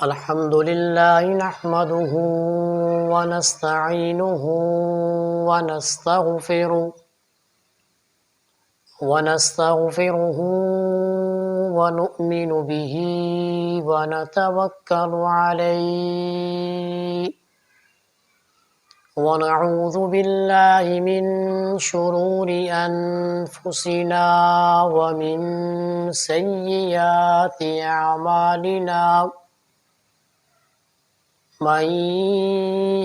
الحمد لله نحمده ونستعينه ونستغفره ونؤمن به ونتوكل عليه ونعوذ بالله من شرور أنفسنا ومن سيئات أعمالنا من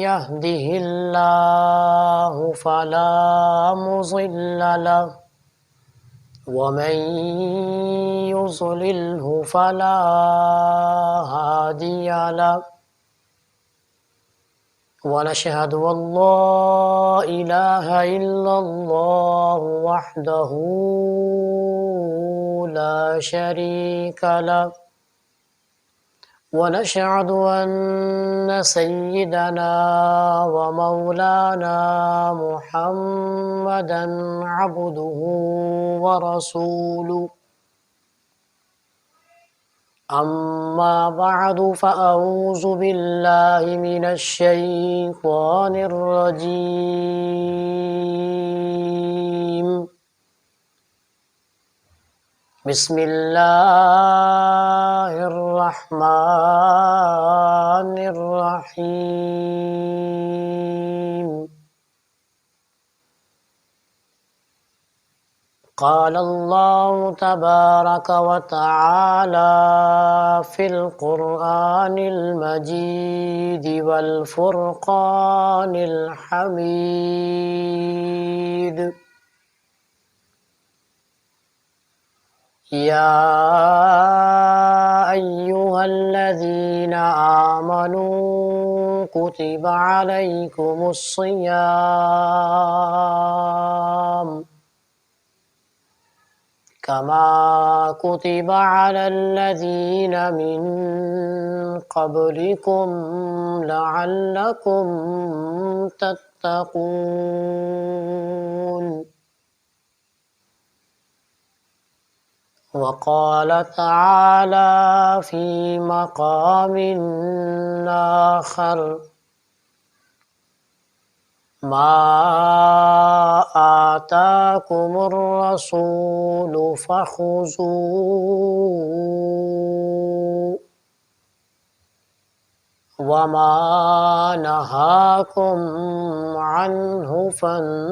يهده الله فلا مضل له ومن يضلله فلا هادي له ونشهد أن لا إله إلا الله وحده لا شريك له ونشهد أن سيدنا ومولانا محمدا عبده ورسوله أما بعد فأعوذ بالله من الشيطان الرجيم بسم الله الرحمن الرحيم قال الله تبارك وتعالى في القرآن المجيد والفرقان الحميد يا أيها الذين آمنوا كتب عليكم الصيام كما كتب على الذين من قبلكم لعلكم تتقون وقال تعالى في مقام آخر ما آتاكم الرسول فخذوه وما نهاكم عنه فانتهوا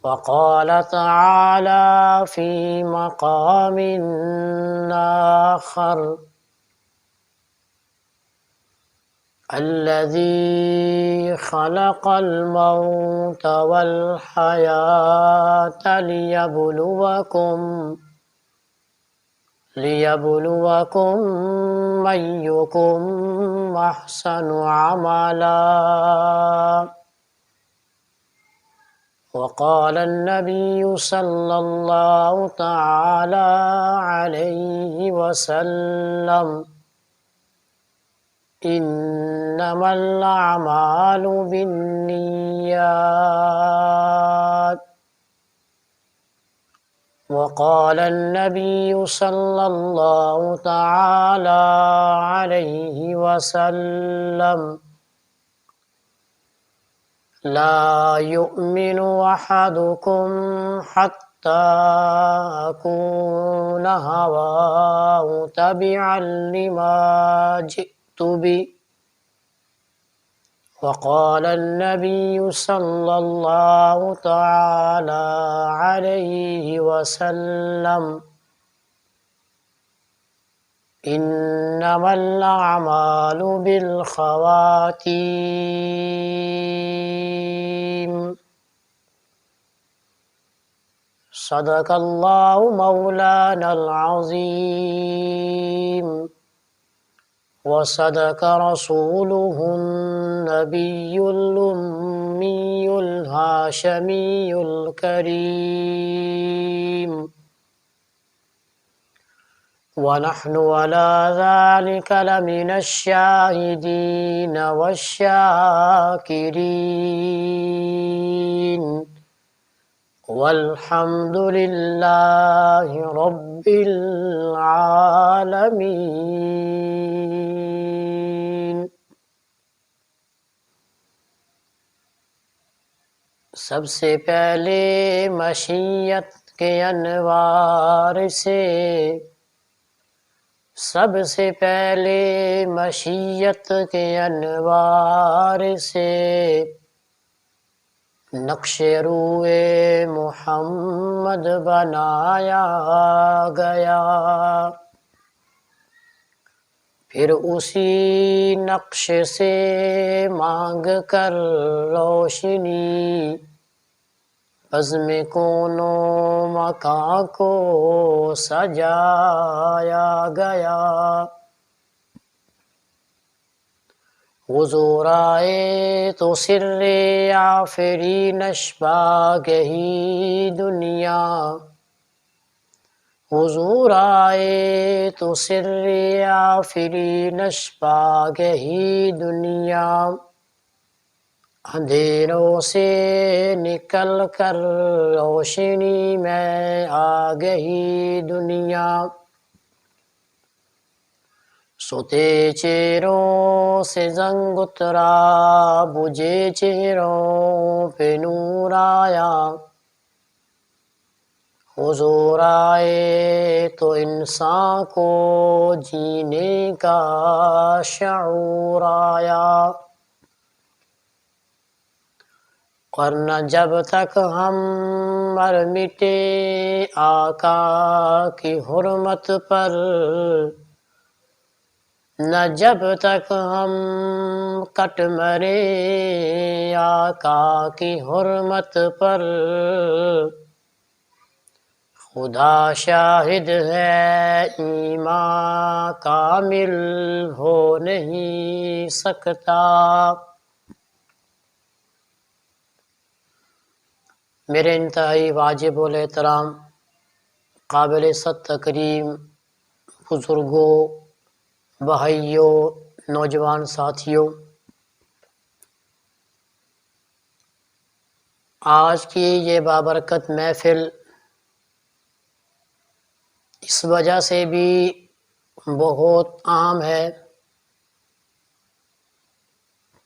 وقال تعالى في مقام آخر الذي خلق الموت والحياة ليبلوكم أيكم أحسن عملا وقال النبي صلى الله تعالى عليه وسلم إنما الأعمال بالنيات وقال النبي صلى الله تعالى عليه وسلم لا يؤمن أحدكم حتى أكون هواه تبعا لما جئت به وقال النبي صلى الله تعالى عليه وسلم إنما الأعمال بالخواتيم صدق الله مولانا العظيم وصدق رسوله النبي الأمي الهاشمي الكريم ونحن على ذلك لمن الشاهدين والشاكرين والحمد للہ رب العالمین۔ سب سے پہلے مشیت کے انوار سے، سب سے پہلے مشیت کے انوار سے نقش روئے محمد بنایا گیا، پھر اسی نقش سے مانگ کر روشنی بزم کون و مکان کو سجایا گیا۔ حضور آئے تو سر آفرینش پا گئی دنیا، حضور آئے تو سر آفرینش پا گئی دنیا، اندھیروں سے نکل کر روشنی میں آ گئی دنیا، سوتے چہروں سے زنگ اترا بجھے چہروں پہ نور آیا، حضور آئے تو انسان کو جینے کا شعور آیا، ورنہ جب تک ہم مر مٹے آقا کی حرمت پر، نہ جب تک ہم کٹ مرے آقا کی حرمت پر، خدا شاہد ہے ایمان کامل ہو نہیں سکتا۔ میرے انتہائی واجب الاحترام قابل عزت تکریم بزرگوں، بھائیوں، نوجوان ساتھیوں، آج کی یہ بابرکت محفل اس وجہ سے بھی بہت اہم ہے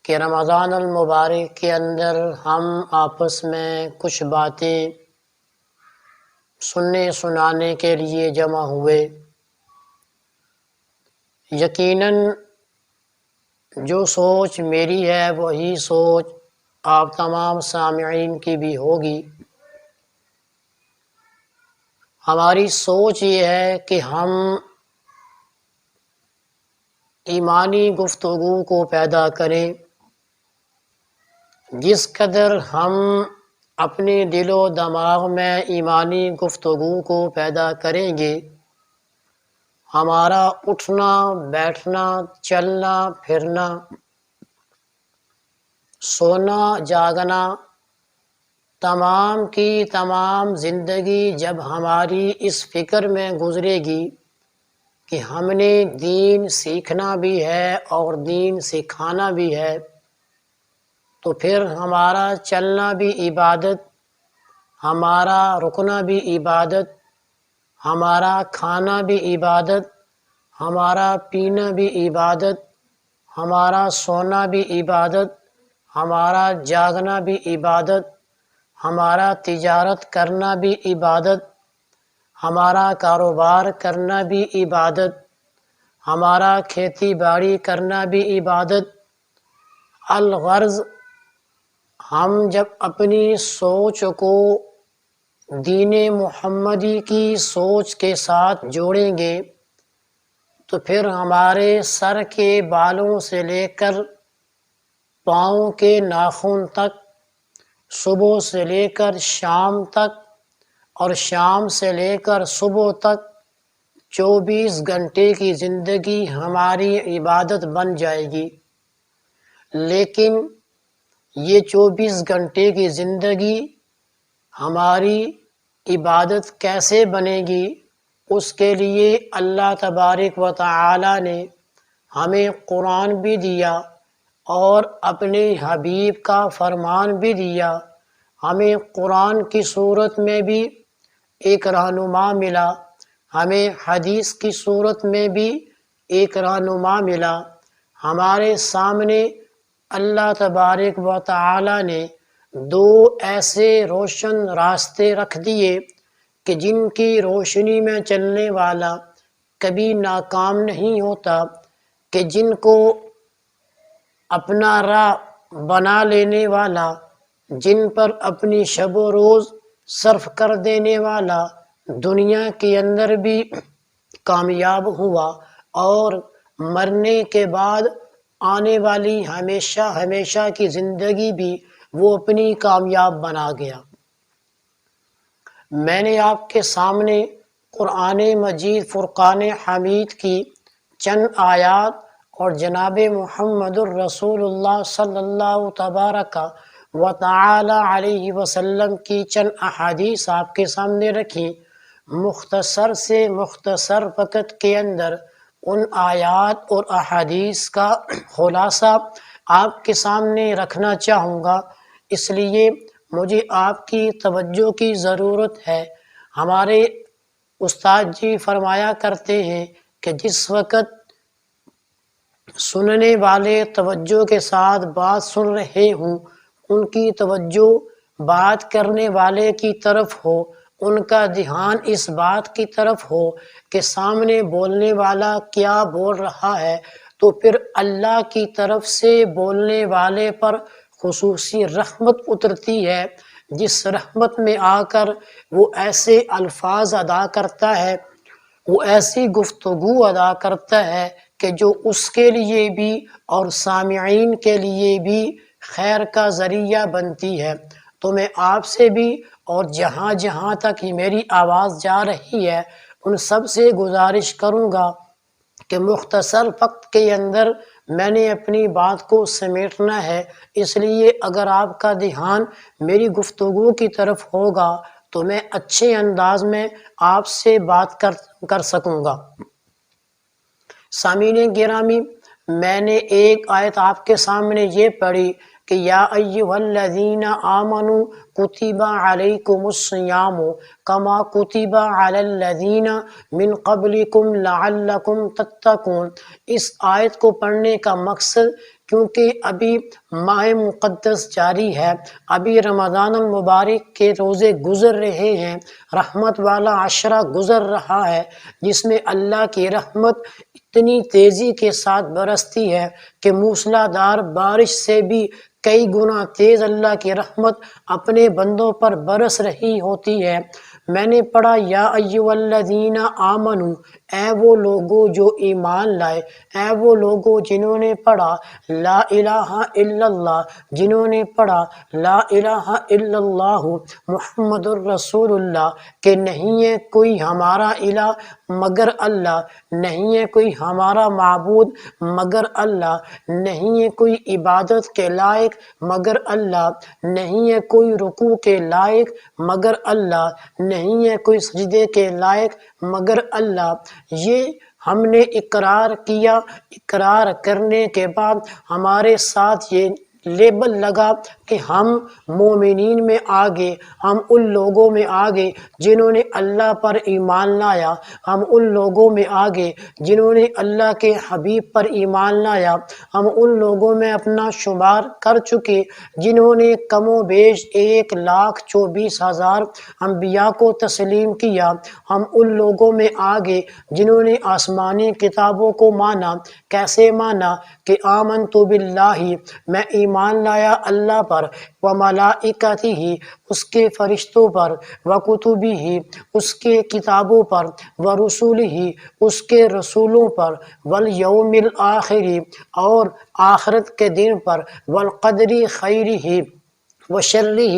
کہ رمضان المبارک کے اندر ہم آپس میں کچھ باتیں سننے سنانے کے لیے جمع ہوئے۔ یقیناً جو سوچ میری ہے وہی سوچ آپ تمام سامعین کی بھی ہوگی۔ ہماری سوچ یہ ہے کہ ہم ایمانی گفتگو کو پیدا کریں، جس قدر ہم اپنے دل و دماغ میں ایمانی گفتگو کو پیدا کریں گے، ہمارا اٹھنا بیٹھنا چلنا پھرنا سونا جاگنا تمام کی تمام زندگی جب ہماری اس فکر میں گزرے گی کہ ہم نے دین سیکھنا بھی ہے اور دین سکھانا بھی ہے، تو پھر ہمارا چلنا بھی عبادت، ہمارا رکنا بھی عبادت، ہمارا کھانا بھی عبادت، ہمارا پینا بھی عبادت، ہمارا سونا بھی عبادت، ہمارا جاگنا بھی عبادت، ہمارا تجارت کرنا بھی عبادت، ہمارا کاروبار کرنا بھی عبادت، ہمارا کھیتی باڑی کرنا بھی عبادت۔ الغرض ہم جب اپنی سوچ کو دین محمدی کی سوچ کے ساتھ جوڑیں گے تو پھر ہمارے سر کے بالوں سے لے کر پاؤں کے ناخن تک، صبح سے لے کر شام تک اور شام سے لے کر صبح تک 24 گھنٹے کی زندگی ہماری عبادت بن جائے گی۔ لیکن یہ 24 گھنٹے کی زندگی ہماری عبادت کیسے بنے گی؟ اس کے لیے اللہ تبارک و تعالی نے ہمیں قرآن بھی دیا اور اپنے حبیب کا فرمان بھی دیا، ہمیں قرآن کی صورت میں بھی ایک رہنما ملا، ہمیں حدیث کی صورت میں بھی ایک رہنما ملا۔ ہمارے سامنے اللہ تبارک و تعالی نے دو ایسے روشن راستے رکھ دیے کہ جن کی روشنی میں چلنے والا کبھی ناکام نہیں ہوتا، کہ جن کو اپنا راہ بنا لینے والا، جن پر اپنی شب و روز صرف کر دینے والا دنیا کے اندر بھی کامیاب ہوا اور مرنے کے بعد آنے والی ہمیشہ ہمیشہ کی زندگی بھی وہ اپنی کامیاب بنا گیا۔ میں نے آپ کے سامنے قرآن مجید فرقان حمید کی چند آیات اور جناب محمد الرسول اللہ صلی اللہ تبارک و تعالی علیہ وسلم کی چند احادیث آپ کے سامنے رکھی۔ مختصر سے مختصر وقت کے اندر ان آیات اور احادیث کا خلاصہ آپ کے سامنے رکھنا چاہوں گا، اس لیے مجھے آپ کی توجہ کی ضرورت ہے۔ ہمارے استاد جی فرمایا کرتے ہیں کہ جس وقت سننے والے توجہ کے ساتھ بات سن رہے ہوں، ان کی توجہ بات کرنے والے کی طرف ہو، ان کا دھیان اس بات کی طرف ہو کہ سامنے بولنے والا کیا بول رہا ہے، تو پھر اللہ کی طرف سے بولنے والے پر خصوصی رحمت اترتی ہے، جس رحمت میں آ کر وہ ایسے الفاظ ادا کرتا ہے، وہ ایسی گفتگو ادا کرتا ہے کہ جو اس کے لیے بھی اور سامعین کے لیے بھی خیر کا ذریعہ بنتی ہے۔ تو میں آپ سے بھی اور جہاں جہاں تک میری آواز جا رہی ہے ان سب سے گزارش کروں گا کہ مختصر وقت کے اندر میں نے اپنی بات کو سمیٹنا ہے، اس لیے اگر آپ کا دھیان میری گفتگو کی طرف ہوگا تو میں اچھے انداز میں آپ سے بات کر سکوں گا۔ سامعین گرامی، میں نے ایک آیت آپ کے سامنے یہ پڑھی کہ یا ایھا الذین آمنوا کتب علیکم الصیام کما کتب علی الذین من قبلکم لعلکم تتقون۔ اس آیت کو پڑھنے کا مقصد کیونکہ ابھی ماہ مقدس جاری ہے، ابھی رمضان المبارک کے روزے گزر رہے ہیں، رحمت والا عشرہ گزر رہا ہے، جس میں اللہ کی رحمت اتنی تیزی کے ساتھ برستی ہے کہ موسلا دھار بارش سے بھی کئی گنا تیز اللہ کی رحمت اپنے بندوں پر برس رہی ہوتی ہے۔ میں نے پڑھا یا ایھا الذین آمنو، اے وہ لوگوں جو ایمان لائے، اے وہ لوگوں جنہوں نے پڑھا لا الہ الا اللہ، جنہوں نے پڑھا لا الہ الا اللہ محمد الرسول اللہ، کہ نہیں ہے کوئی ہمارا الہ مگر اللہ، نہیں ہے کوئی ہمارا معبود مگر اللہ، نہیں ہے کوئی عبادت کے لائق مگر اللہ، نہیں ہے کوئی رکوع کے لائق مگر اللہ، نہیں ہے کوئی سجدے کے لائق مگر اللہ۔ یہ ہم نے اقرار کیا، اقرار کرنے کے بعد ہمارے ساتھ یہ لیبل لگا کہ ہم مومنین میں آگے، ہم ان لوگوں میں آگے جنہوں نے اللہ پر ایمان لایا، ہم ان لوگوں میں آگے جنہوں نے اللہ کے حبیب پر ایمان لایا، ہم ان لوگوں میں اپنا شمار کر چکے جنہوں نے کم و بیش 1,24,000 انبیاء کو تسلیم کیا، ہم ان لوگوں میں آگے جنہوں نے آسمانی کتابوں کو مانا۔ کیسے مانا کہ آمنت باللہ، میں ایمان لایا اللہ پر، وملائکتہ، اس کے فرشتوں پر، وکتبہ، اس کے کتابوں پر، ورسولہ، اس کے رسولوں پر، والیوم الآخر، اور آخرت کے دن پر، والقدر خیرہ وشرہ،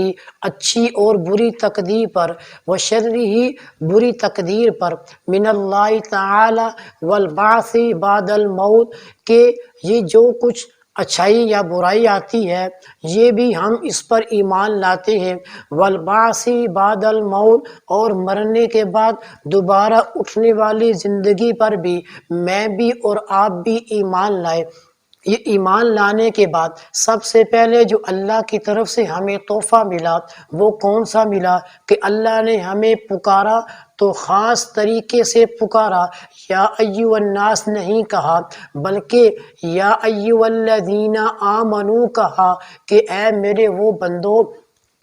اچھی اور بری تقدیر پر، وشرہ، بری تقدیر پر، من اللہ تعالی، والبعث بعد الموت، کہ یہ جو کچھ اچھائی یا برائی آتی ہے یہ بھی ہم اس پر ایمان لاتے ہیں، والبعث بعد الموت، اور مرنے کے بعد دوبارہ اٹھنے والی زندگی پر بھی میں بھی اور آپ بھی ایمان لائے۔ یہ ایمان لانے کے بعد سب سے پہلے جو اللہ کی طرف سے ہمیں تحفہ ملا وہ کون سا ملا کہ اللہ نے ہمیں پکارا تو خاص طریقے سے پکارا، یا ایھا الناس نہیں کہا بلکہ یا ایھا الذین آمنو کہا کہ اے میرے وہ بندو،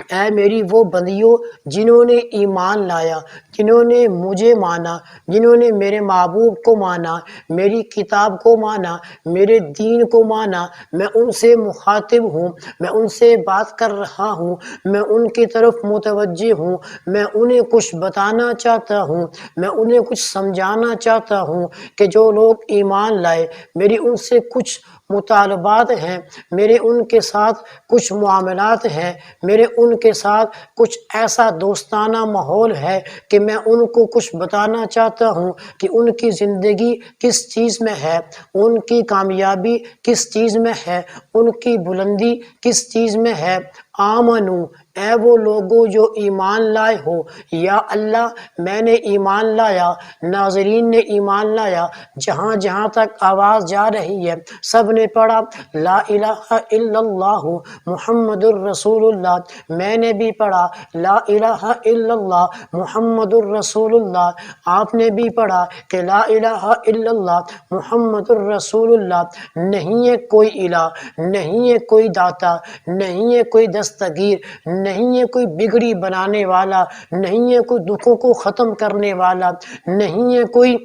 اے میری وہ بندیوں جنہوں نے ایمان لایا، جنہوں نے مجھے مانا، جنہوں نے میرے محبوب کو مانا، میری کتاب کو مانا، میرے دین کو مانا، میں ان سے مخاطب ہوں، میں ان سے بات کر رہا ہوں، میں ان کی طرف متوجہ ہوں، میں انہیں کچھ بتانا چاہتا ہوں، میں انہیں کچھ سمجھانا چاہتا ہوں کہ جو لوگ ایمان لائے میری ان سے کچھ مطالبات ہیں، میرے ان کے ساتھ کچھ معاملات ہیں، میرے ان کے ساتھ کچھ ایسا دوستانہ ماحول ہے کہ میں ان کو کچھ بتانا چاہتا ہوں کہ ان کی زندگی کس چیز میں ہے، ان کی کامیابی کس چیز میں ہے، ان کی بلندی کس چیز میں ہے۔ آمنو، اے وہ لوگوں جو ایمان لائے ہو، یا اللہ میں نے ایمان لایا، ناظرین نے ایمان لایا، جہاں جہاں تک آواز جا رہی ہے سب نے پڑھا لا الہ الا اللہ محمد الرسول اللہ، میں نے بھی پڑھا لا الہ الا اللہ محمد الرسول اللہ، آپ نے بھی پڑھا کہ لا الہ الا اللہ محمد الرسول اللہ۔ نہیں ہے کوئی الہ، نہیں ہے کوئی داتا، نہیں ہے کوئی دستگیر، نہیں ہے کوئی بگڑی بنانے والا، نہیں ہے کوئی دکھوں کو ختم کرنے والا، نہیں ہے کوئی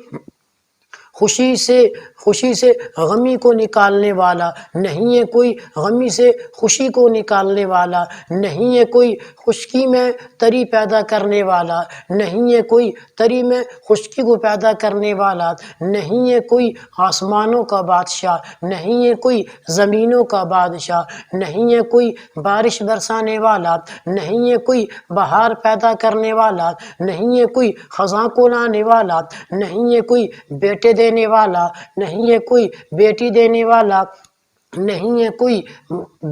خوشی سے غمی کو نکالنے والا، نہیں ہے کوئی غمی سے خوشی کو نکالنے والا، نہیں ہے کوئی خشکی میں تری پیدا کرنے والا، نہیں ہے کوئی تری میں خشکی کو پیدا کرنے والا، نہیں ہے کوئی آسمانوں کا بادشاہ، نہیں ہے کوئی زمینوں کا بادشاہ، نہیں ہے کوئی بارش برسانے والا، نہیں ہے کوئی بہار پیدا کرنے والا، نہیں ہے کوئی خزاں کو لانے والا، نہیں ہے کوئی بیٹے دینے والا، نہیں ہے کوئی بیٹی دینے والا، نہیں ہے کوئی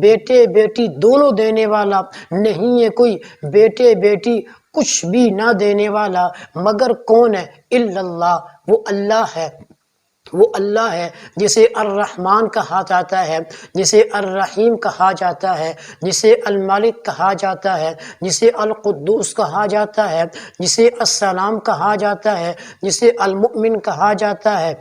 بیٹے بیٹی دونوں دینے والا، نہیں ہے کوئی بیٹے بیٹی کچھ بھی نہ دینے والا، مگر کون ہے؟ الا اللہ، وہ اللہ ہے، وہ اللہ ہے جسے الرحمن کہا جاتا ہے، جسے الرحیم کہا جاتا ہے، جسے المالک کہا جاتا ہے، جسے القدوس کہا جاتا ہے، جسے السلام کہا جاتا ہے، جسے المؤمن کہا جاتا ہے،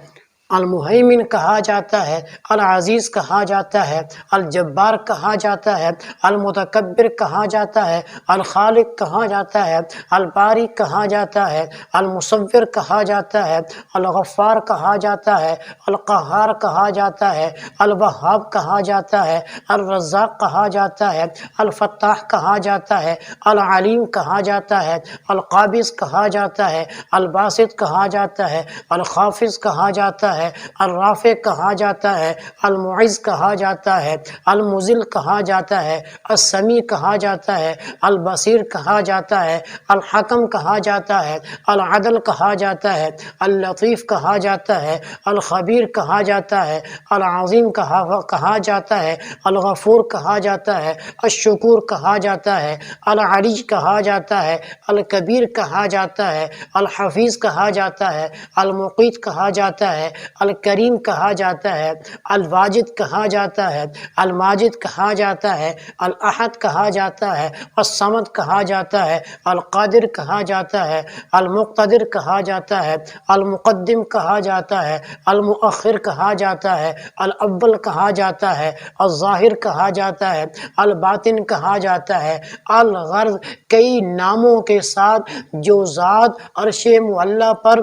المہیمن کہا جاتا ہے، العزیز کہا جاتا ہے، الجبار کہا جاتا ہے، المتکبر کہا جاتا ہے، الخالق کہا جاتا ہے، الباری کہا جاتا ہے، المصور کہا جاتا ہے، الغفار کہا جاتا ہے، القہار کہا جاتا ہے، الوہاب کہا جاتا ہے، الرزاق کہا جاتا ہے، الفتاح کہا جاتا ہے، العلیم کہا جاتا ہے، القابض کہا جاتا ہے، الباسط کہا جاتا ہے، الخافض کہا جاتا ہے، الرافع کہا جاتا ہے، المعز کہا جاتا ہے، المذل کہا جاتا ہے، السمیع کہا جاتا ہے، البصیر کہا جاتا ہے، الحکم کہا جاتا ہے، العدل کہا جاتا ہے، اللطیف کہا جاتا ہے، الخبیر کہا جاتا ہے، العظیم کہا جاتا ہے، الغفور کہا جاتا ہے، الشکور کہا جاتا ہے، العلی کہا جاتا ہے، الکبیر کہا جاتا ہے، الحفیظ کہا جاتا ہے، المقیت کہا جاتا ہے، الکریم کہا جاتا ہے، الواجد کہا جاتا ہے، الماجد کہا جاتا ہے، الاحد کہا جاتا ہے، الصمد کہا جاتا ہے، القادر کہا جاتا ہے، المقتدر کہا جاتا ہے، المقدم کہا جاتا ہے، المؤخر کہا جاتا ہے، الاول کہا جاتا ہے، الظاہر کہا جاتا ہے، الباطن کہا جاتا ہے، الغرض کئی ناموں کے ساتھ جو ذات عرش معلیٰ پر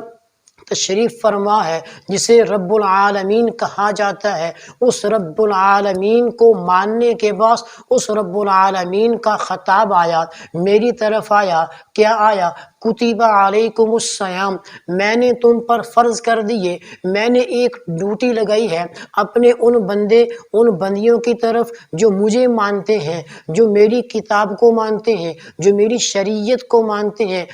تشریف فرما ہے، جسے رب العالمین کہا جاتا ہے، اس رب العالمین کو ماننے کے بعد اس رب العالمین کا خطاب آیا، میری طرف آیا، کیا آیا؟ کتب علیکم الصیام، میں نے تم پر فرض کر دیے، میں نے ایک ڈیوٹی لگائی ہے اپنے ان بندیوں کی طرف جو مجھے مانتے ہیں، جو میری کتاب کو مانتے ہیں، جو میری شریعت کو مانتے ہیں،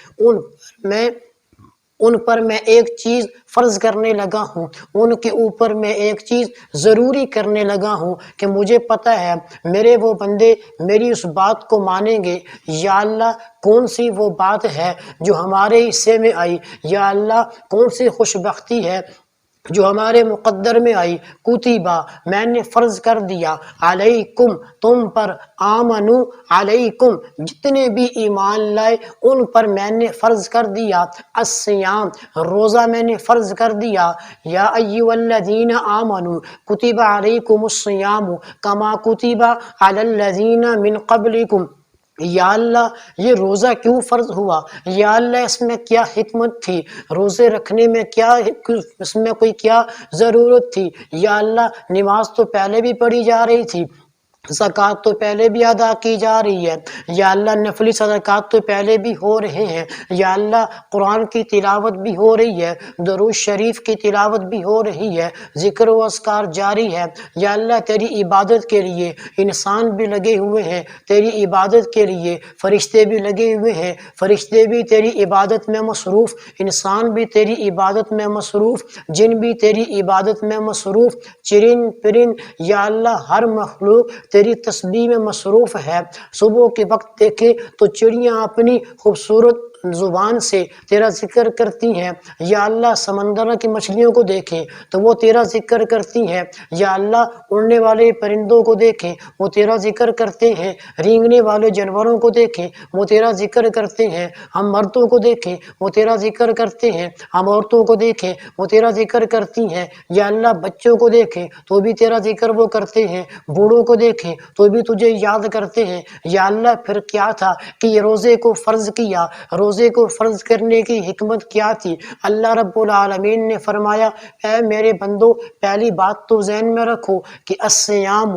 ان پر میں ایک چیز فرض کرنے لگا ہوں، ان کے اوپر میں ایک چیز ضروری کرنے لگا ہوں کہ مجھے پتہ ہے میرے وہ بندے میری اس بات کو مانیں گے۔ یا اللہ کون سی وہ بات ہے جو ہمارے حصے میں آئی، یا اللہ کون سی خوش بختی ہے جو ہمارے مقدر میں آئی، کتبہ میں نے فرض کر دیا، علیکم تم پر، آمنو علیکم جتنے بھی ایمان لائے ان پر میں نے فرض کر دیا، الصیام روزہ میں نے فرض کر دیا، یا ایھا الذین آمنو کتب علیکم الصیام کما کتب علی الذین من قبلکم۔ یا اللہ یہ روزہ کیوں فرض ہوا؟ یا اللہ اس میں کیا حکمت تھی؟ روزے رکھنے میں کیا، اس میں کوئی کیا ضرورت تھی؟ یا اللہ نماز تو پہلے بھی پڑھی جا رہی تھی، زکوٰۃ تو پہلے بھی ادا کی جا رہی ہے، یا اللہ نفلی صدقات تو پہلے بھی ہو رہے ہیں، یا اللہ قرآن کی تلاوت بھی ہو رہی ہے، درود شریف کی تلاوت بھی ہو رہی ہے، ذکر و اذکار جاری ہے، یا اللہ تیری عبادت کے لیے انسان بھی لگے ہوئے ہیں، تیری عبادت کے لیے فرشتے بھی لگے ہوئے ہیں، فرشتے بھی تیری عبادت میں مصروف، انسان بھی تیری عبادت میں مصروف، جن بھی تیری عبادت میں مصروف، چرند پرند یا اللہ ہر مخلوق تیری تسبیح میں مصروف ہے۔ صبح کے وقت دیکھیں تو چڑیاں اپنی خوبصورت زبان سے تیرا ذکر کرتی ہیں، یا اللہ سمندر کی مچھلیوں کو دیکھیں تو وہ تیرا ذکر کرتی ہیں، یا اللہ اڑنے والے پرندوں کو دیکھیں وہ تیرا ذکر کرتے ہیں، رینگنے والے جانوروں کو دیکھیں وہ تیرا ذکر کرتے ہیں، ہم مردوں کو دیکھیں وہ تیرا ذکر کرتے ہیں، ہم عورتوں کو دیکھیں وہ تیرا ذکر کرتی ہیں، یا اللہ بچوں کو دیکھیں تو بھی تیرا ذکر وہ کرتے ہیں، بوڑھوں کو دیکھیں تو بھی تجھے یاد کرتے ہیں۔ یا اللہ پھر کیا تھا کہ یہ روزے کو فرض کیا؟ روزے کو فرض کرنے کی حکمت کیا تھی؟ اللہ رب العالمین نے فرمایا، اے میرے بندو پہلی بات تو ذہن میں رکھو کہ الصیام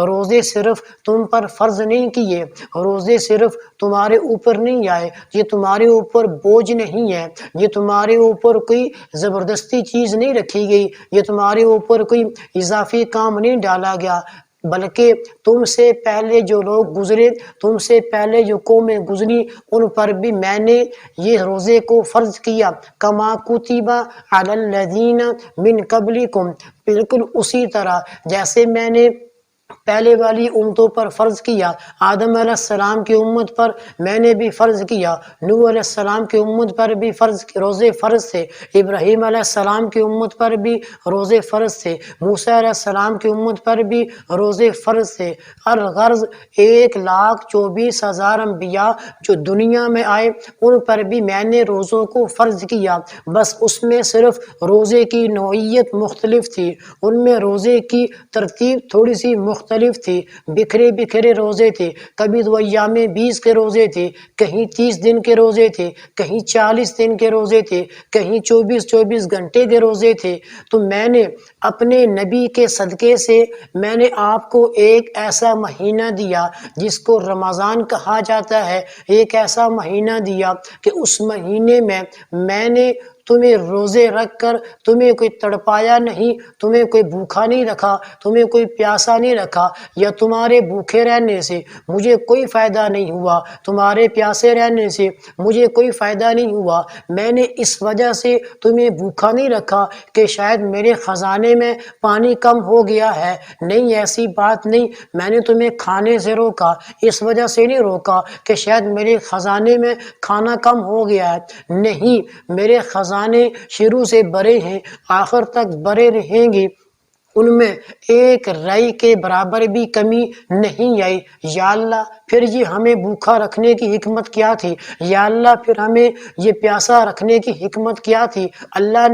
روزے صرف تم پر فرض نہیں کیے، روزے صرف تمہارے اوپر نہیں آئے، یہ تمہارے اوپر بوجھ نہیں ہے، یہ تمہارے اوپر کوئی زبردستی چیز نہیں رکھی گئی، یہ تمہارے اوپر کوئی اضافی کام نہیں ڈالا گیا، بلکہ تم سے پہلے جو لوگ گزرے، تم سے پہلے جو قومیں گزری ان پر بھی میں نے یہ روزے کو فرض کیا، کما کتب علی الذین من قبلکم، بالکل اسی طرح جیسے میں نے پہلے والی امتوں پر فرض کیا، آدم علیہ السلام کی امت پر میں نے بھی فرض کیا، نوح علیہ السلام کی امت پر بھی روزے فرض تھے، ابراہیم علیہ السلام کی امت پر بھی روزے فرض تھے، موسیٰ علیہ السلام کی امت پر بھی روزے فرض تھے، الغرض 1,24,000 انبیاء جو دنیا میں آئے ان پر بھی میں نے روزوں کو فرض کیا، بس اس میں صرف روزے کی نوعیت مختلف تھی، ان میں روزے کی ترتیب تھوڑی سی مختلف تھی، بکھرے بکھرے روزے تھے، کبھی تو ایام 20 کے روزے تھے، کہیں 30 دن کے روزے تھے، کہیں 40 دن کے روزے تھے، کہیں 24 گھنٹے کے روزے تھے۔ تو میں نے اپنے نبی کے صدقے سے میں نے آپ کو ایک ایسا مہینہ دیا جس کو رمضان کہا جاتا ہے، ایک ایسا مہینہ دیا کہ اس مہینے میں نے تمہیں روزے رکھ کر تمہیں کوئی تڑپایا نہیں، تمہیں کوئی بھوکا نہیں رکھا، تمہیں کوئی پیاسا نہیں رکھا، یا تمہارے بھوکے رہنے سے مجھے کوئی فائدہ نہیں ہوا، تمہارے پیاسے رہنے سے مجھے کوئی فائدہ نہیں ہوا، میں نے اس وجہ سے تمہیں بھوکا نہیں رکھا کہ شاید میرے خزانے میں پانی کم ہو گیا ہے، نہیں ایسی بات نہیں، میں نے تمہیں کھانے سے روکا، اس وجہ سے نہیں روکا کہ شاید میرے خزانے میں کھانا کم ہو گیا ہے، نہیں، میرے خزانے شروع سے بڑے ہیں، آخر تک بڑے رہیں گے، ان میں ایک رائی کے برابر بھی کمی نہیں آئی۔ یا اللہ پھر یہ ہمیں بھوکا رکھنے کی حکمت کیا تھی؟ یا اللہ پھر ہمیں یہ پیاسا رکھنے کی حکمت کیا تھی؟ اللہ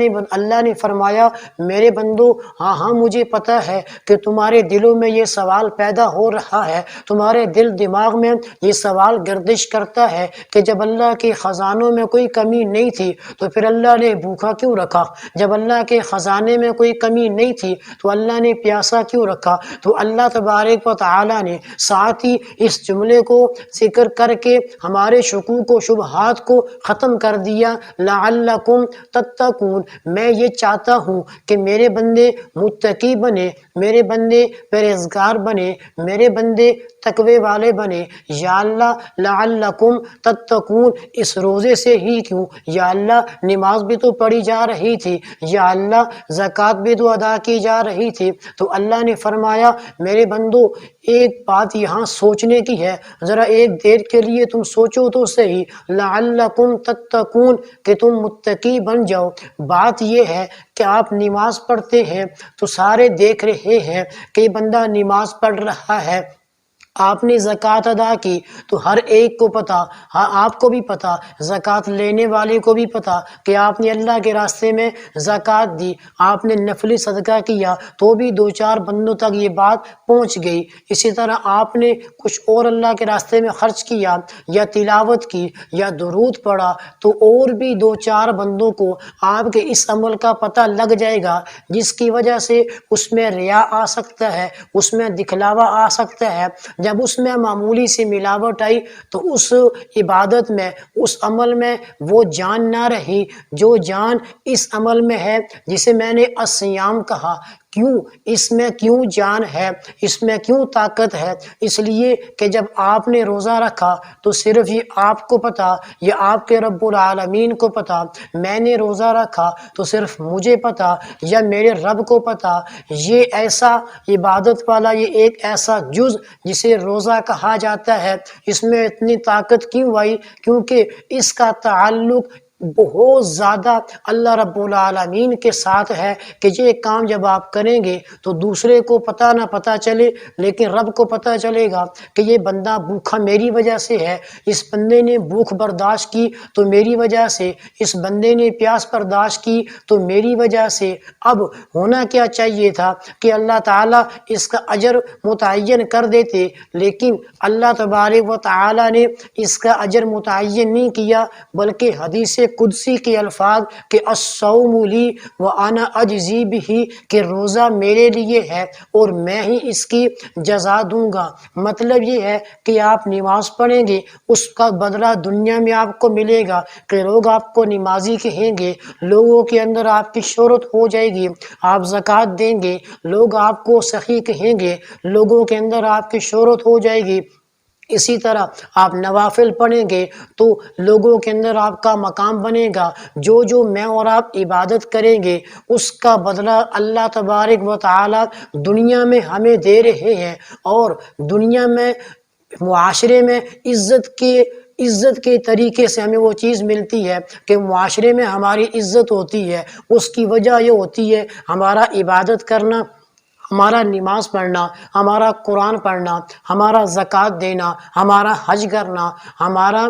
نے فرمایا، میرے بندو ہاں مجھے پتہ ہے کہ تمہارے دلوں میں یہ سوال پیدا ہو رہا ہے، تمہارے دل دماغ میں یہ سوال گردش کرتا ہے کہ جب اللہ کے خزانوں میں کوئی کمی نہیں تھی تو پھر اللہ نے بھوکا کیوں رکھا؟ جب اللہ کے خزانے میں کوئی کمی نہیں تھی تو اللہ نے پیاسا کیوں رکھا؟ تو اللہ تبارک و تعالی نے ساتھ ہی اس جملے کو ذکر کر کے ہمارے شکوک و شبہات کو ختم کر دیا، لعلکم تتقون، میں یہ چاہتا ہوں کہ میرے بندے متقی بنے، میرے بندے پرہیزگار بنے، میرے بندے تقوی والے بنے۔ یا اللہ لعلکم تتقون، اس روزے سے ہی کیوں؟ یا اللہ نماز بھی تو پڑھی جا رہی تھی، یا اللہ زکوٰۃ بھی تو ادا کی جا رہی رہی تھی تو اللہ نے فرمایا میرے بندو ایک بات یہاں سوچنے کی ہے، ذرا ایک دیر کے لیے تم سوچو تو صحیح، لعلکم تتقون، کہ تم متقی بن جاؤ۔ بات یہ ہے کہ آپ نماز پڑھتے ہیں تو سارے دیکھ رہے ہیں کہ یہ بندہ نماز پڑھ رہا ہے، آپ نے زکوٰۃ ادا کی تو ہر ایک کو پتا، ہاں آپ کو بھی پتا، زکوٰۃ لینے والے کو بھی پتا کہ آپ نے اللہ کے راستے میں زکوٰۃ دی، آپ نے نفلی صدقہ کیا تو بھی دو چار بندوں تک یہ بات پہنچ گئی۔ اسی طرح آپ نے کچھ اور اللہ کے راستے میں خرچ کیا یا تلاوت کی یا درود پڑھا تو اور بھی دو چار بندوں کو آپ کے اس عمل کا پتہ لگ جائے گا، جس کی وجہ سے اس میں ریا آ سکتا ہے، اس میں دکھلاوا آ سکتا ہے۔ جب اس میں معمولی سی ملاوٹ آئی تو اس عبادت میں، اس عمل میں وہ جان نہ رہی جو جان اس عمل میں ہے، جسے میں نے الصیام کہا۔ کیوں اس میں کیوں جان ہے، اس میں کیوں طاقت ہے؟ اس لیے کہ جب آپ نے روزہ رکھا تو صرف یہ آپ کو پتا یا آپ کے رب العالمین کو پتا، میں نے روزہ رکھا تو صرف مجھے پتا یا میرے رب کو پتا۔ یہ ایسا عبادت والا، یہ ایک ایسا جز جسے روزہ کہا جاتا ہے، اس میں اتنی طاقت کیوں آئی؟ کیونکہ اس کا تعلق بہت زیادہ اللہ رب العالمین کے ساتھ ہے کہ یہ کام جب آپ کریں گے تو دوسرے کو پتہ نہ پتہ چلے لیکن رب کو پتہ چلے گا کہ یہ بندہ بھوکا میری وجہ سے ہے، اس بندے نے بھوک برداشت کی تو میری وجہ سے، اس بندے نے پیاس برداشت کی تو میری وجہ سے۔ اب ہونا کیا چاہیے تھا کہ اللہ تعالیٰ اس کا اجر متعین کر دیتے، لیکن اللہ تبارک و تعالیٰ نے اس کا اجر متعین نہیں کیا، بلکہ حدیث قدسی کے الفاظ کہ الصوم لی وانا اجزی بہ، کہ روزہ میرے لیے ہے اور میں ہی اس کی جزا دوں گا۔ مطلب یہ ہے کہ آپ نماز پڑھیں گے، اس کا بدلہ دنیا میں آپ کو ملے گا، کہ لوگ آپ کو نمازی کہیں گے، لوگوں کے اندر آپ کی شہرت ہو جائے گی، آپ زکوٰۃ دیں گے، لوگ آپ کو سخی کہیں گے، لوگوں کے اندر آپ کی شہرت ہو جائے گی۔ اسی طرح آپ نوافل پڑھیں گے تو لوگوں کے اندر آپ کا مقام بنے گا۔ جو میں اور آپ عبادت کریں گے اس کا بدلہ اللہ تبارک و تعالی دنیا میں ہمیں دے رہے ہیں، اور دنیا میں معاشرے میں عزت کے طریقے سے ہمیں وہ چیز ملتی ہے کہ معاشرے میں ہماری عزت ہوتی ہے۔ اس کی وجہ یہ ہوتی ہے ہمارا عبادت کرنا، ہمارا نماز پڑھنا، ہمارا قرآن پڑھنا، ہمارا زکوٰۃ دینا، ہمارا حج کرنا، ہمارا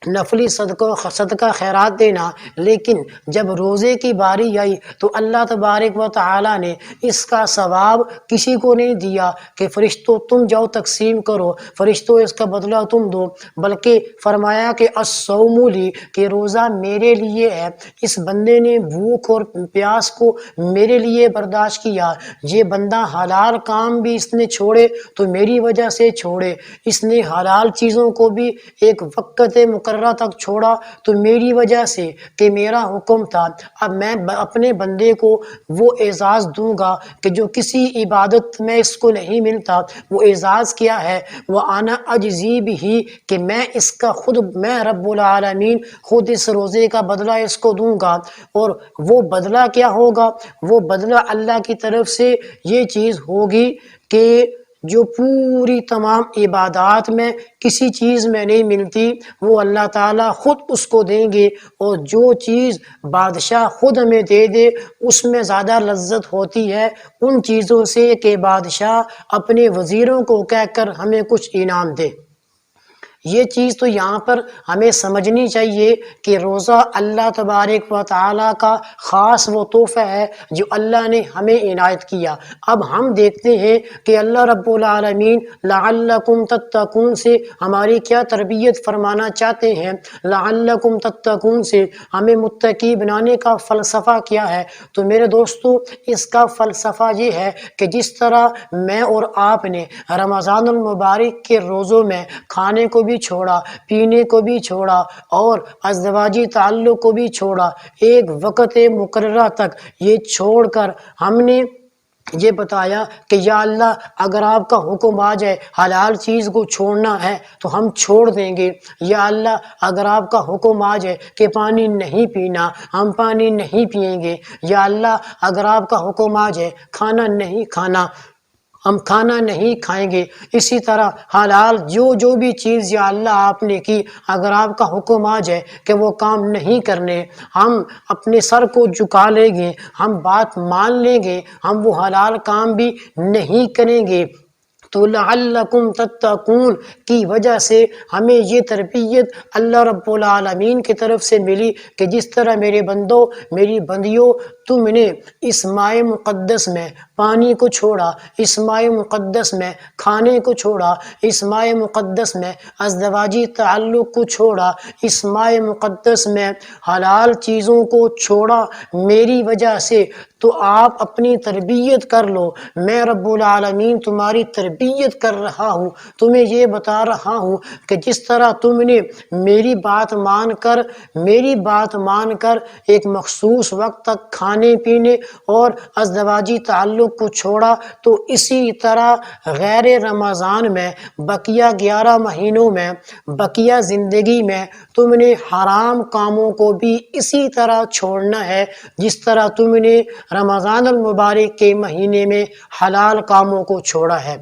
نفلی صدقہ خیرات دینا۔ لیکن جب روزے کی باری آئی تو اللہ تبارک و تعالیٰ نے اس کا ثواب کسی کو نہیں دیا کہ فرشتوں تم جاؤ تقسیم کرو، فرشتوں اس کا بدلہ تم دو، بلکہ فرمایا کہ الصوم لی، کہ روزہ میرے لیے ہے۔ اس بندے نے بھوک اور پیاس کو میرے لیے برداشت کیا، یہ بندہ حلال کام بھی اس نے چھوڑے تو میری وجہ سے چھوڑے، اس نے حلال چیزوں کو بھی ایک وقت مقررہ تک چھوڑا تو میری وجہ سے، کہ میرا حکم تھا۔ اب میں اپنے بندے کو وہ اعزاز دوں گا کہ جو کسی عبادت میں اس کو نہیں ملتا۔ وہ اعزاز کیا ہے؟ وَأَنَا أَجْزِي بِهِ، کہ میں اس کا میں رب العالمین خود اس روزے کا بدلہ اس کو دوں گا۔ اور وہ بدلہ کیا ہوگا؟ وہ بدلہ اللہ کی طرف سے یہ چیز ہوگی کہ جو پوری تمام عبادات میں کسی چیز میں نہیں ملتی وہ اللہ تعالیٰ خود اس کو دیں گے، اور جو چیز بادشاہ خود ہمیں دے دے اس میں زیادہ لذت ہوتی ہے ان چیزوں سے کہ بادشاہ اپنے وزیروں کو کہہ کر ہمیں کچھ انعام دے۔ یہ چیز تو یہاں پر ہمیں سمجھنی چاہیے کہ روزہ اللہ تبارک و تعالیٰ کا خاص وہ تحفہ ہے جو اللہ نے ہمیں عنایت کیا۔ اب ہم دیکھتے ہیں کہ اللہ رب العالمین لعلکم تتقون سے ہماری کیا تربیت فرمانا چاہتے ہیں۔ لعلکم تتقون سے ہمیں متقی بنانے کا فلسفہ کیا ہے؟ تو میرے دوستو اس کا فلسفہ یہ ہے کہ جس طرح میں اور آپ نے رمضان المبارک کے روزوں میں کھانے کو بھی چھوڑا، پینے کو بھی چھوڑا اور ازدواجی تعلق کو بھی چھوڑا، ایک وقت مقررہ تک یہ چھوڑ کر ہم نے یہ بتایا کہ یا اللہ اگر آپ کا حکم آ جائے حلال چیز کو چھوڑنا ہے تو ہم چھوڑ دیں گے، یا اللہ اگر آپ کا حکم آ جائے کہ پانی نہیں پینا ہم پانی نہیں پئیں گے، یا اللہ اگر آپ کا حکم آ جائے کھانا نہیں کھانا ہم کھانا نہیں کھائیں گے۔ اسی طرح حلال جو بھی چیز یا اللہ آپ نے کی، اگر آپ کا حکم آ جائے کہ وہ کام نہیں کرنے، ہم اپنے سر کو جھکا لیں گے، ہم بات مان لیں گے، ہم وہ حلال کام بھی نہیں کریں گے۔ تو لعلکم تتقون کی وجہ سے ہمیں یہ تربیت اللہ رب العالمین کی طرف سے ملی کہ جس طرح میرے بندوں میری بندیوں تم نے اس ماہ مقدس میں پانی کو چھوڑا، اس ماہ مقدس میں کھانے کو چھوڑا، اس ماہ مقدس میں ازدواجی تعلق کو چھوڑا، اس ماہ مقدس میں حلال چیزوں کو چھوڑا میری وجہ سے، تو آپ اپنی تربیت کر لو۔ میں رب العالمین تمہاری تربیت کر رہا ہوں، تمہیں یہ بتا رہا ہوں کہ جس طرح تم نے میری بات مان کر ایک مخصوص وقت تک کھانے پینے اور ازدواجی تعلق کو چھوڑا، تو اسی طرح غیر رمضان میں بقیہ 11 مہینوں میں بقیہ زندگی میں تم نے حرام کاموں کو بھی اسی طرح چھوڑنا ہے جس طرح تم نے رمضان المبارک کے مہینے میں حلال کاموں کو چھوڑا ہے۔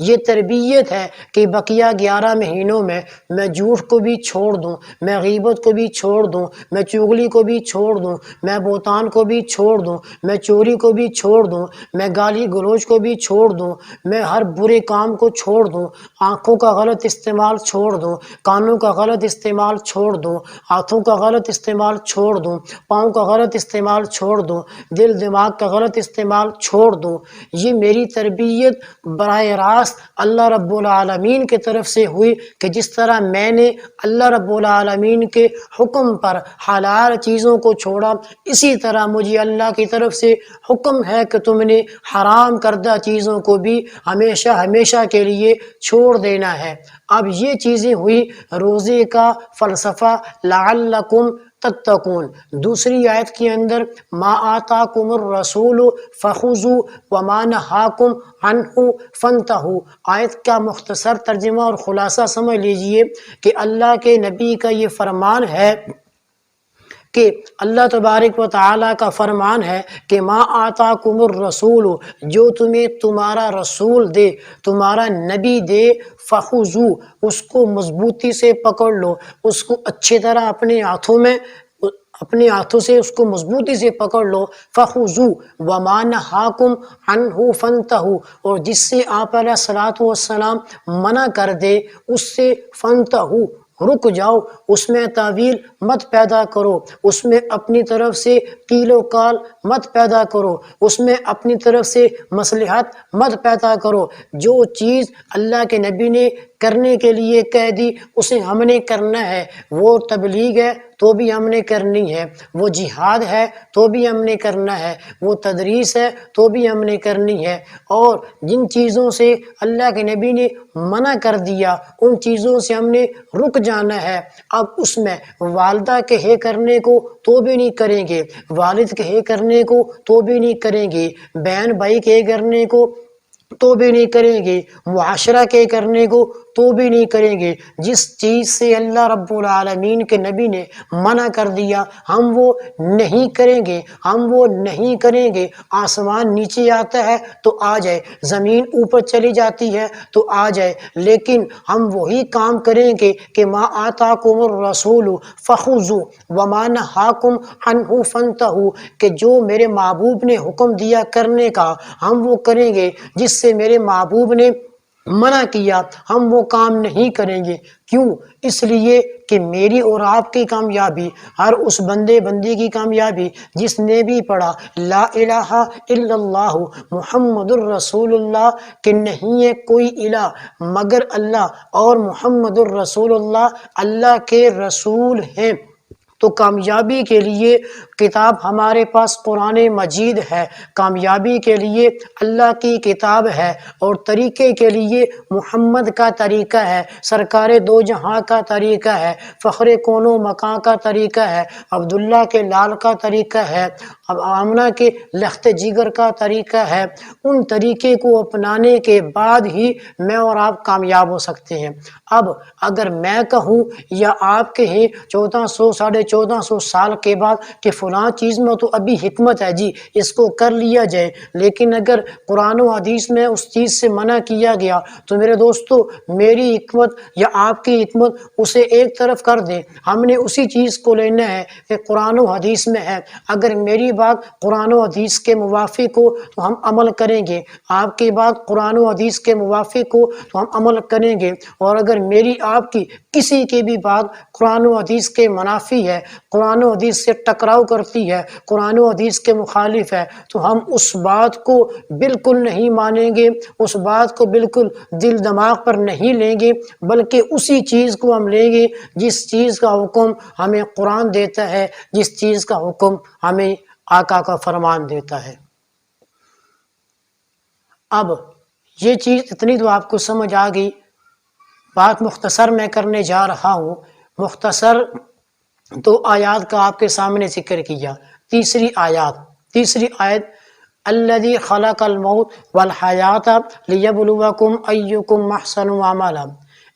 یہ تربیت ہے کہ بقیہ 11 مہینوں میں جھوٹ کو بھی چھوڑ دوں، میں غیبت کو بھی چھوڑ دوں، میں چغلی کو بھی چھوڑ دوں، میں بہتان کو بھی چھوڑ دوں، میں چوری کو بھی چھوڑ دوں، میں گالی گلوچ کو بھی چھوڑ دوں، میں ہر برے کام کو چھوڑ دوں، آنکھوں کا غلط استعمال چھوڑ دوں، کانوں کا غلط استعمال چھوڑ دوں، ہاتھوں کا غلط استعمال چھوڑ دوں، پاؤں کا غلط استعمال چھوڑ دوں، دل دماغ کا غلط استعمال چھوڑ دوں۔ یہ میری تربیت براہ راست اللہ رب العالمین کی طرف سے ہوئی کہ جس طرح میں نے اللہ رب العالمین کے حکم پر حلال چیزوں کو چھوڑا، اسی طرح مجھے اللہ کی طرف سے حکم ہے کہ تم نے حرام کردہ چیزوں کو بھی ہمیشہ ہمیشہ کے لیے چھوڑ دینا ہے۔ اب یہ چیزیں ہوئی روزے کا فلسفہ لعلکم تتقون۔ دوسری آیت کے اندر ما آتاکم الرسول فخذوا وما نہاکم عنہ فانتہوا، آیت کا مختصر ترجمہ اور خلاصہ سمجھ لیجئے کہ اللہ کے نبی کا یہ فرمان ہے کہ اللہ تبارک و تعالیٰ کا فرمان ہے کہ ما آتاکم الرسول، جو تمہیں تمہارا رسول دے، تمہارا نبی دے، فخذوا، اس کو مضبوطی سے پکڑ لو، اس کو اچھی طرح اپنے ہاتھوں سے اس کو مضبوطی سے پکڑ لو۔ فخذوا وما نہاکم عنہ فانتہوا، اور جس سے آپ علیہ الصلوۃ والسلام منع کر دے اس سے فانتہوا، رک جاؤ، اس میں تعویل مت پیدا کرو، اس میں اپنی طرف سے قیل و قال مت پیدا کرو، اس میں اپنی طرف سے مصلحت مت پیدا کرو۔ جو چیز اللہ کے نبی نے کرنے کے لیے کہہ دی اسے ہم نے کرنا ہے، وہ تبلیغ ہے تو بھی ہم نے کرنی ہے، وہ جہاد ہے تو بھی ہم نے کرنا ہے، وہ تدریس ہے تو بھی ہم نے کرنی ہے، اور جن چیزوں سے اللہ کے نبی نے منع کر دیا ان چیزوں سے ہم نے رک جانا ہے۔ اب اس میں والدہ کہے کرنے کو تو بھی نہیں کریں گے، والد کہے کرنے کو تو بھی نہیں کریں گے، بہن بھائی کہے کرنے کو تو بھی نہیں کریں گے، معاشرہ کے کرنے کو تو بھی نہیں کریں گے۔ جس چیز سے اللہ رب العالمین کے نبی نے منع کر دیا ہم وہ نہیں کریں گے، ہم وہ نہیں کریں گے۔ آسمان نیچے آتا ہے تو آ جائے، زمین اوپر چلی جاتی ہے تو آ جائے، لیکن ہم وہی کام کریں گے کہ ما آتاکم الرسول فخذوا وما نہاکم عنہ فانتہوا، کہ جو میرے محبوب نے حکم دیا کرنے کا ہم وہ کریں گے، جس سے میرے محبوب نے منع کیا ہم وہ کام نہیں کریں گے۔ کیوں؟ اس لیے کہ میری اور آپ کی کامیابی، ہر اس بندے بندی کی کامیابی جس نے بھی پڑھا لا الہ الا اللہ محمد الرسول اللہ، کہ نہیں ہے کوئی الہ مگر اللہ اور محمد الرسول اللہ اللہ کے رسول ہیں، تو کامیابی کے لیے کتاب ہمارے پاس قرآن مجید ہے، کامیابی کے لیے اللہ کی کتاب ہے، اور طریقے کے لیے محمد کا طریقہ ہے، سرکار دو جہاں کا طریقہ ہے، فخر کون و مکان کا طریقہ ہے، عبداللہ کے لال کا طریقہ ہے، اب آمنہ کے لخت جگر کا طریقہ ہے۔ ان طریقے کو اپنانے کے بعد ہی میں اور آپ کامیاب ہو سکتے ہیں۔ اب اگر میں کہوں یا آپ کہیں 1400 1450 سال کے بعد کہ فلاں چیز میں تو ابھی حکمت ہے جی، اس کو کر لیا جائے، لیکن اگر قرآن و حدیث میں اس چیز سے منع کیا گیا تو میرے دوستو میری حکمت یا آپ کی حکمت اسے ایک طرف کر دیں، ہم نے اسی چیز کو لینا ہے کہ قرآن و حدیث میں ہے۔ اگر میری بات قرآن و حدیث کے موافق ہو تو ہم عمل کریں گے، آپ کی بات قرآن و حدیث کے موافق ہو تو ہم عمل کریں گے، اور اگر میری آپ کی کسی کی بھی بات قرآن و حدیث کے منافی ہے، قرآن و حدیث سے ٹکراؤ کرتی ہے، قرآن و حدیث کے مخالف ہے، تو ہم اس بات کو بالکل نہیں مانیں گے، اس بات کو بالکل دل دماغ پر نہیں لیں گے، بلکہ اسی چیز کو ہم لیں گے جس چیز کا حکم ہمیں قرآن دیتا ہے، جس چیز کا حکم ہمیں آقا کا فرمان دیتا ہے۔ اب یہ چیز اتنی تو آپ کو سمجھ آ گئی، بات مختصر میں کرنے جا رہا ہوں، مختصر دو آیات کا آپ کے سامنے ذکر کیا۔ تیسری آیت الذی خلق الموت والحیات لیبلوکم ایکم احسن عملا۔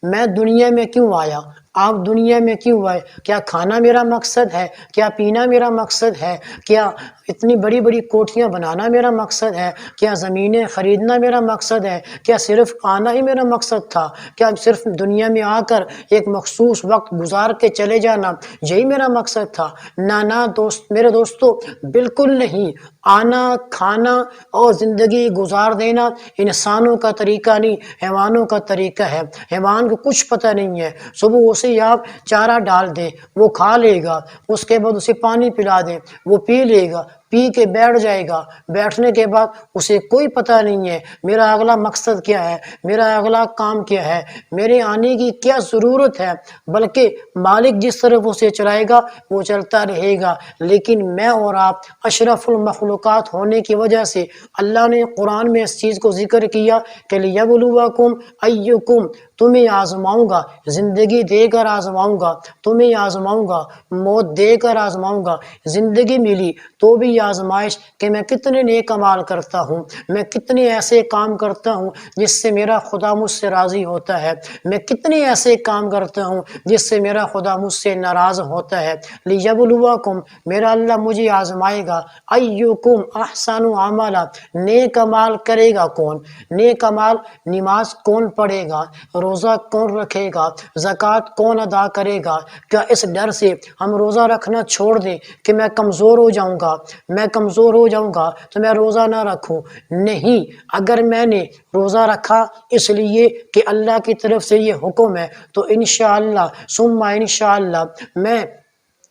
میں دنیا میں کیوں آیا، آپ دنیا میں کیوں آئے؟ کیا کھانا میرا مقصد ہے؟ کیا پینا میرا مقصد ہے؟ کیا اتنی بڑی بڑی کوٹھیاں بنانا میرا مقصد ہے؟ کیا زمینیں خریدنا میرا مقصد ہے؟ کیا صرف آنا ہی میرا مقصد تھا؟ کیا صرف دنیا میں آ کر ایک مخصوص وقت گزار کے چلے جانا یہی میرا مقصد تھا؟ نہ دوست، میرے دوستو بالکل نہیں۔ آنا، کھانا اور زندگی گزار دینا انسانوں کا طریقہ نہیں، حیوانوں کا طریقہ ہے۔ حیوان کو کچھ پتہ نہیں ہے، صبح اسے آپ چارہ ڈال دیں وہ کھا لے گا، اس کے بعد اسے پانی پلا دیں وہ پی لے گا، پی کے بیٹھ جائے گا، بیٹھنے کے بعد اسے کوئی پتہ نہیں ہے میرا اگلا مقصد کیا ہے، میرا اگلا کام کیا ہے، میرے آنے کی کیا ضرورت ہے، بلکہ مالک جس طرف اسے چلائے گا وہ چلتا رہے گا۔ لیکن میں اور آپ اشرف المخلوقات ہونے کی وجہ سے اللہ نے قرآن میں اس چیز کو ذکر کیا کہ لیبلوکم ایکم، تمہیں آزماؤں گا، زندگی دے کر آزماؤں گا، تمہیں آزماؤں گا، موت دے کر آزماؤں گا، زندگی ملی تو بھی آزمائش کہ میں کتنے نیک اعمال کرتا ہوں، میں کتنے ایسے کام کرتا ہوں جس سے میرا خدا مجھ سے راضی ہوتا ہے، میں کتنے ایسے کام کرتا ہوں جس سے میرا خدا مجھ سے ناراض ہوتا ہے۔ لیبلوکم، میرا اللہ مجھے آزمائے گا، ایکم احسن عملا، نیک اعمال کرے گا کون؟ نیک اعمال، نماز کون پڑھے گا، روزہ کون رکھے گا، زکوٰۃ کون ادا کرے گا؟ کیا اس ڈر سے ہم روزہ رکھنا چھوڑ دیں کہ میں کمزور ہو جاؤں گا، میں کمزور ہو جاؤں گا تو میں روزہ نہ رکھوں؟ نہیں، اگر میں نے روزہ رکھا اس لیے کہ اللہ کی طرف سے یہ حکم ہے تو انشاءاللہ ثم انشاءاللہ میں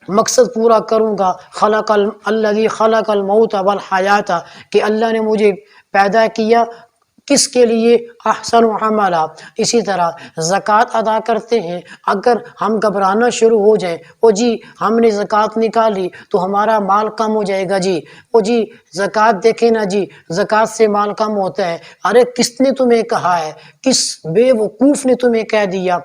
مقصد پورا کروں گا۔ الذی خلق الموت والحیات، کہ اللہ نے مجھے پیدا کیا کس کے لیے؟ احسن عملا۔ اسی طرح زکوٰۃ ادا کرتے ہیں، اگر ہم گھبرانا شروع ہو جائیں او جی ہم نے زکوٰۃ نکالی تو ہمارا مال کم ہو جائے گا جی، او جی زکوٰۃ دیکھیں نا جی زکوٰۃ سے مال کم ہوتا ہے، ارے کس نے تمہیں کہا ہے؟ کس بے وقوف نے تمہیں کہہ دیا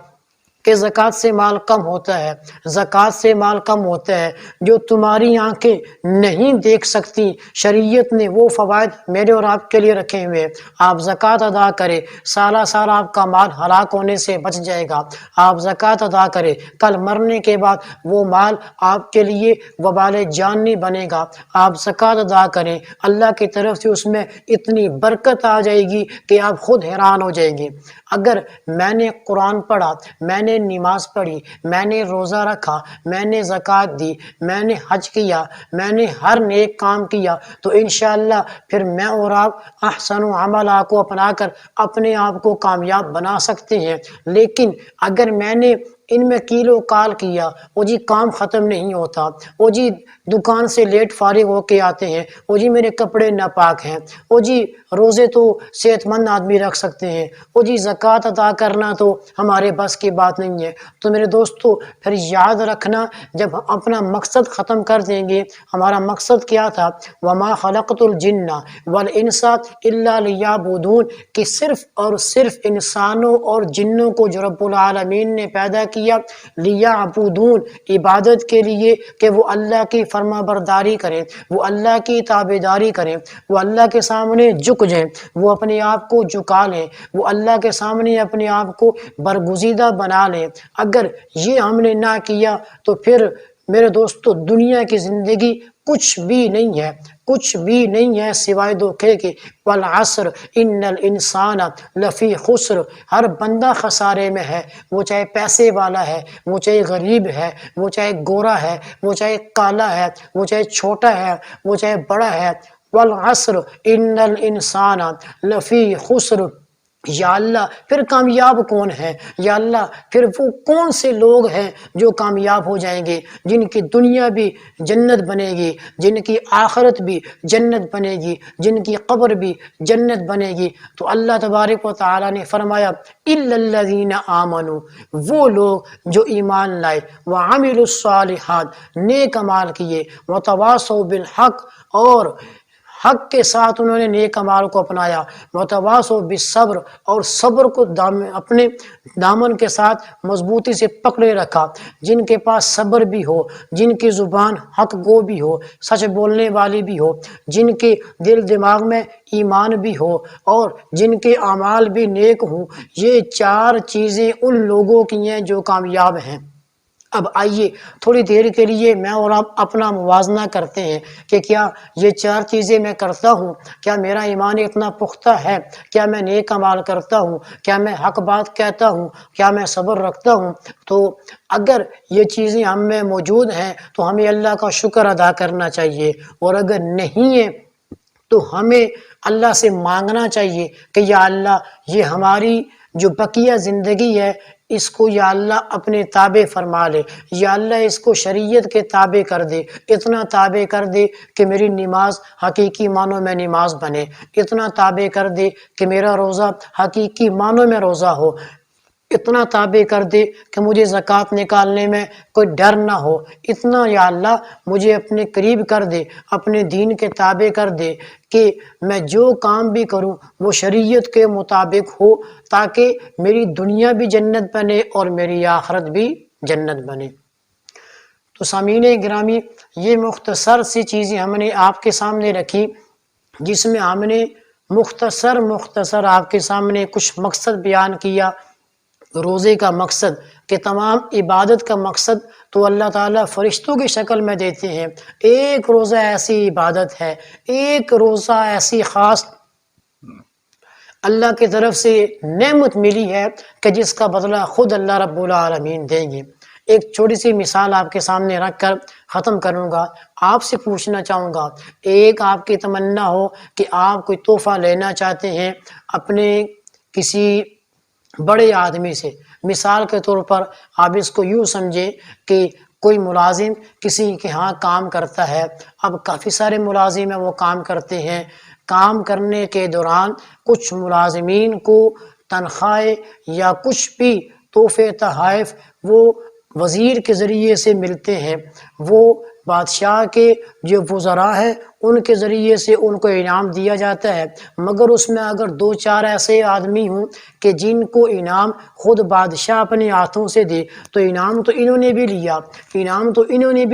کہ زکوٰۃ سے مال کم ہوتا ہے؟ زکوٰۃ سے مال کم ہوتا ہے جو تمہاری آنکھیں نہیں دیکھ سکتی، شریعت نے وہ فوائد میرے اور آپ کے لیے رکھے ہوئے ہیں۔ آپ زکوٰۃ ادا کریں، سالہ سال آپ کا مال ہلاک ہونے سے بچ جائے گا۔ آپ زکوٰۃ ادا کریں، کل مرنے کے بعد وہ مال آپ کے لیے وبال جان نہیں بنے گا۔ آپ زکوٰۃ ادا کریں، اللہ کی طرف سے اس میں اتنی برکت آ جائے گی کہ آپ خود حیران ہو جائیں گے۔ اگر میں نے قرآن پڑھا، میں نے نماز پڑھی، میں نے روزہ رکھا، میں نے زکوٰۃ دی، میں نے حج کیا، میں نے ہر نیک کام کیا تو انشاءاللہ پھر میں اور آپ احسن عملا کو اپنا کر اپنے آپ کو کامیاب بنا سکتے ہیں۔ لیکن اگر میں نے ان میں کیلو کال کیا، وہ جی کام ختم نہیں ہوتا، وہ جی دکان سے لیٹ فارغ ہو کے آتے ہیں، وہ جی میرے کپڑے ناپاک ہیں، وہ جی روزے تو صحت مند آدمی رکھ سکتے ہیں، وہ جی زکوٰۃ ادا کرنا تو ہمارے بس کی بات نہیں ہے۔ تو میرے دوستو پھر یاد رکھنا، جب ہم اپنا مقصد ختم کر دیں گے، ہمارا مقصد کیا تھا، وَمَا خَلَقْتُ الْجِنَّ وَالْإِنسَ إِلَّا لِيَعْبُدُونَ، کہ صرف اور صرف انسانوں اور جنوں کو جو رب العالمین نے پیدا کیا، لیعبدون، عبادت کے لیے، کہ وہ اللہ کی فرما برداری کریں، وہ اللہ کی تابعداری کریں، وہ اللہ کے سامنے جھک جائیں، وہ اپنے آپ کو جھکا لیں، وہ اللہ کے سامنے اپنے آپ کو برگزیدہ بنا لیں۔ اگر یہ ہم نے نہ کیا تو پھر میرے دوستو دنیا کی زندگی کچھ بھی نہیں ہے، کچھ بھی نہیں ہے سوائے دھوکے کے۔ والعصر ان الانسان لفی خسر، ہر بندہ خسارے میں ہے، وہ چاہے پیسے والا ہے، وہ چاہے غریب ہے، وہ چاہے گورا ہے، وہ چاہے کالا ہے، وہ چاہے چھوٹا ہے، وہ چاہے بڑا ہے۔ والعصر ان الانسان لفی خسر، یا اللہ پھر کامیاب کون ہے؟ یا اللہ پھر وہ کون سے لوگ ہیں جو کامیاب ہو جائیں گے، جن کی دنیا بھی جنت بنے گی، جن کی آخرت بھی جنت بنے گی، جن کی قبر بھی جنت بنے گی؟ تو اللہ تبارک و تعالیٰ نے فرمایا اِلَّا الَّذِينَ آمَنُوا، وہ لوگ جو ایمان لائے، وَعَمِلُوا الصَّالِحَاتِ، نیک اعمال کیے، وَتَوَاصَوْا بِالْحَقِّ، اور حق کے ساتھ انہوں نے نیک اعمال کو اپنایا، وتواصوا بالصبر، اور صبر کو اپنے دامن کے ساتھ مضبوطی سے پکڑے رکھا۔ جن کے پاس صبر بھی ہو، جن کی زبان حق گو بھی ہو، سچ بولنے والی بھی ہو، جن کے دل دماغ میں ایمان بھی ہو، اور جن کے اعمال بھی نیک ہوں، یہ چار چیزیں ان لوگوں کی ہیں جو کامیاب ہیں۔ اب آئیے تھوڑی دیر کے لیے میں اور آپ اپنا موازنہ کرتے ہیں کہ کیا یہ چار چیزیں میں کرتا ہوں؟ کیا میرا ایمان اتنا پختہ ہے؟ کیا میں نیک اعمال کرتا ہوں؟ کیا میں حق بات کہتا ہوں؟ کیا میں صبر رکھتا ہوں؟ تو اگر یہ چیزیں ہم میں موجود ہیں تو ہمیں اللہ کا شکر ادا کرنا چاہیے، اور اگر نہیں ہے تو ہمیں اللہ سے مانگنا چاہیے کہ یا اللہ یہ ہماری جو بقیہ زندگی ہے اس کو یا اللہ اپنے تابع فرما لے، یا اللہ اس کو شریعت کے تابع کر دے، اتنا تابع کر دے کہ میری نماز حقیقی معنوں میں نماز بنے، اتنا تابع کر دے کہ میرا روزہ حقیقی معنوں میں روزہ ہو، اتنا تابع کر دے کہ مجھے زکوٰۃ نکالنے میں کوئی ڈر نہ ہو، اتنا یا اللہ مجھے اپنے قریب کر دے، اپنے دین کے تابع کر دے کہ میں جو کام بھی کروں وہ شریعت کے مطابق ہو، تاکہ میری دنیا بھی جنت بنے اور میری آخرت بھی جنت بنے۔ تو سامعین گرامی، یہ مختصر سی چیزیں ہم نے آپ کے سامنے رکھی، جس میں ہم نے مختصر آپ کے سامنے کچھ مقصد بیان کیا۔ روزے کا مقصد کہ تمام عبادت کا مقصد تو اللہ تعالیٰ فرشتوں کی شکل میں دیتے ہیں۔ ایک روزہ ایسی عبادت ہے، ایک روزہ ایسی خاص اللہ کی طرف سے نعمت ملی ہے کہ جس کا بدلہ خود اللہ رب العالمین دیں گے۔ ایک چھوٹی سی مثال آپ کے سامنے رکھ کر ختم کروں گا۔ آپ سے پوچھنا چاہوں گا، ایک آپ کی تمنا ہو کہ آپ کوئی تحفہ لینا چاہتے ہیں اپنے کسی بڑے آدمی سے، مثال کے طور پر آپ اس کو یوں سمجھیں کہ کوئی ملازم کسی کے ہاں کام کرتا ہے، اب کافی سارے ملازم ہیں وہ کام کرتے ہیں، کام کرنے کے دوران کچھ ملازمین کو تنخواہ یا کچھ بھی تحفے تحائف وہ وزیر کے ذریعے سے ملتے ہیں، وہ بادشاہ کے جو وزراء ہیں ان کے ذریعے سے ان کو انعام دیا جاتا ہے، مگر اس میں اگر دو چار ایسے آدمی ہوں کہ جن کو انعام خود بادشاہ اپنے ہاتھوں سے دے تو انعام تو انہوں نے بھی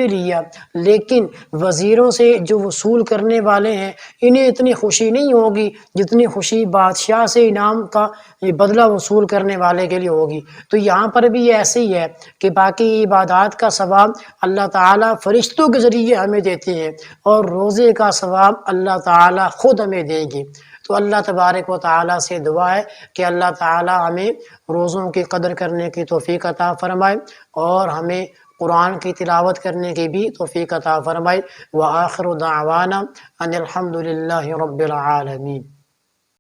لیا، لیکن وزیروں سے جو وصول کرنے والے ہیں انہیں اتنی خوشی نہیں ہوگی جتنی خوشی بادشاہ سے انعام کا بدلہ وصول کرنے والے کے لیے ہوگی۔ تو یہاں پر بھی ایسے ہی ہے کہ باقی عبادات کا ثواب اللہ تعالیٰ فرشتوں کے ذریعے ہمیں دیتے ہیں، اور روزے کا ثواب اللہ تعالیٰ خود ہمیں دیں گے۔ تو اللہ تبارک و تعالیٰ سے دعا ہے کہ اللہ تعالیٰ ہمیں روزوں کی قدر کرنے کی توفیق عطا فرمائے، اور ہمیں قرآن کی تلاوت کرنے کی بھی توفیق عطا فرمائے۔ وآخر دعوانا ان الحمد للہ رب العالمین۔